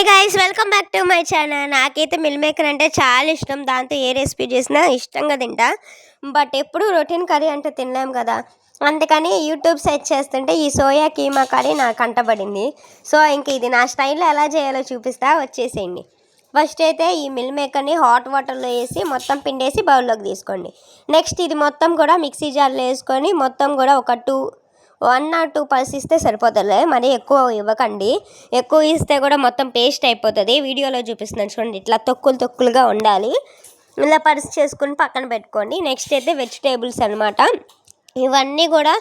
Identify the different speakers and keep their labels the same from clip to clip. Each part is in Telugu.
Speaker 1: Guys welcome back to my channel. నాకైతే మిల్ మేకర్ అంటే చాలా ఇష్టం. దాంతో ఏ రెసిపీ చేసినా ఇష్టంగా తింటా. బట్ ఎప్పుడు రొటీన్ కర్రీ అంటే తినలేం కదా, అందుకని యూట్యూబ్ సెర్చ్ చేస్తుంటే ఈ సోయా కీమా కర్రీ నాకు కంటపడింది. సో ఇంక ఇది నా స్టైల్లో ఎలా చేయాలో చూపిస్తా, వచ్చేసేయండి. ఫస్ట్ అయితే ఈ మిల్ మేకర్ని హాట్ వాటర్లో వేసి మొత్తం పిండేసి బౌల్లోకి తీసుకోండి. నెక్స్ట్ ఇది మొత్తం కూడా మిక్సీ జార్లో వేసుకొని మొత్తం కూడా ఒక 1 or 2 పల్స్ ఇస్తే సరిపోతుంది. మరి ఎక్కువ ఇవ్వకండి, ఎక్కువ ఇస్తే కూడా మొత్తం పేస్ట్ అయిపోతుంది. వీడియోలో చూపిస్తున్నాను చూడండి, ఇట్లా తొక్కులుగా ఉండాలి. ఇలా పల్స్ చేసుకుని పక్కన పెట్టుకోండి. నెక్స్ట్ అయితే వెజిటేబుల్స్ అనమాట. ఇవన్నీ కూడా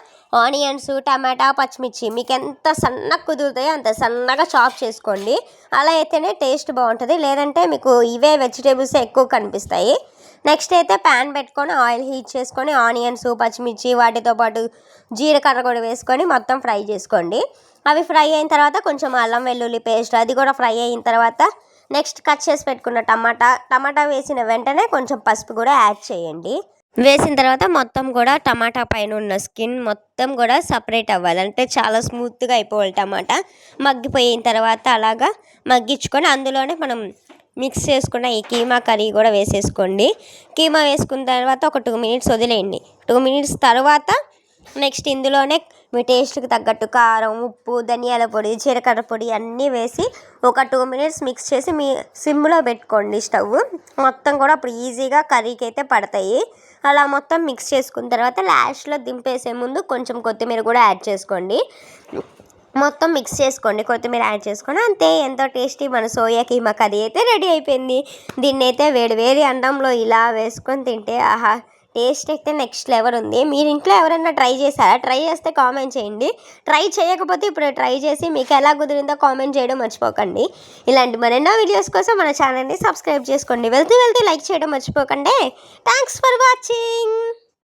Speaker 1: ఆనియన్స్, టమాటా, పచ్చిమిర్చి మీకు ఎంత సన్నగా కుదురుతాయో అంత సన్నగా చాప్ చేసుకోండి. అలా అయితేనే టేస్ట్ బాగుంటుంది, లేదంటే మీకు ఇవే వెజిటేబుల్స్ ఎక్కువ కనిపిస్తాయి. నెక్స్ట్ అయితే ప్యాన్ పెట్టుకొని ఆయిల్ హీట్ చేసుకొని ఆనియన్స్, పచ్చిమిర్చి వాటితో పాటు జీలకర్ర కూడా వేసుకొని మొత్తం ఫ్రై చేసుకోండి. అవి ఫ్రై అయిన తర్వాత కొంచెం అల్లం వెల్లుల్లి పేస్ట్ అది కూడా ఫ్రై అయిన తర్వాత నెక్స్ట్ కట్ చేసి పెట్టుకున్న టమాటా వేసిన వెంటనే కొంచెం పసుపు కూడా యాడ్ చేయండి. వేసిన తర్వాత మొత్తం కూడా టమాటా పైన ఉన్న స్కిన్ మొత్తం కూడా సపరేట్ అవ్వాలి, అంటే చాలా స్మూత్గా అయిపోవాలి. టమాటా మగ్గిపోయిన తర్వాత అలాగా మగ్గించుకొని అందులోనే మనం మిక్స్ చేసుకున్న ఈ కీమా కర్రీ కూడా వేసేసుకోండి. కీమా వేసుకున్న తర్వాత ఒక 2 minutes వదిలేయండి. 2 minutes తర్వాత నెక్స్ట్ ఇందులోనే మీ టేస్ట్కి తగ్గట్టు కారం, ఉప్పు, ధనియాల పొడి, జీలకర్ర పొడి అన్నీ వేసి ఒక 2 minutes మిక్స్ చేసి మీ సిమ్లో పెట్టుకోండి స్టవ్ మొత్తం కూడా. అప్పుడు ఈజీగా కర్రీకి అయితే పడతాయి. అలా మొత్తం మిక్స్ చేసుకున్న తర్వాత లాస్ట్లో దింపేసే ముందు కొంచెం కొత్తిమీర కూడా యాడ్ చేసుకోండి. మొత్తం మిక్స్ చేసుకోండి, కొత్తిమీర యాడ్ చేసుకొని అంతే. ఎంతో టేస్టీ మన సోయా కీమా కర్రీ అయితే రెడీ అయిపోయింది. దీన్ని అయితే వేడి అన్నంలో ఇలా వేసుకొని తింటే ఆహా, టేస్ట్ అయితే నెక్స్ట్ లెవెల్ ఉంది. మీరు ఇంట్లో ఎవరైనా ట్రై చేశారా? ట్రై చేస్తే కామెంట్ చేయండి. ట్రై చేయకపోతే ఇప్పుడు ట్రై చేసి మీకు ఎలా కుదిరిందో కామెంట్ చేయడం మర్చిపోకండి. ఇలాంటి మరెన్నో వీడియోస్ కోసం మన ఛానల్ని సబ్స్క్రైబ్ చేసుకోండి. వెళ్తూ లైక్ చేయడం మర్చిపోకండి. Thanks for watching.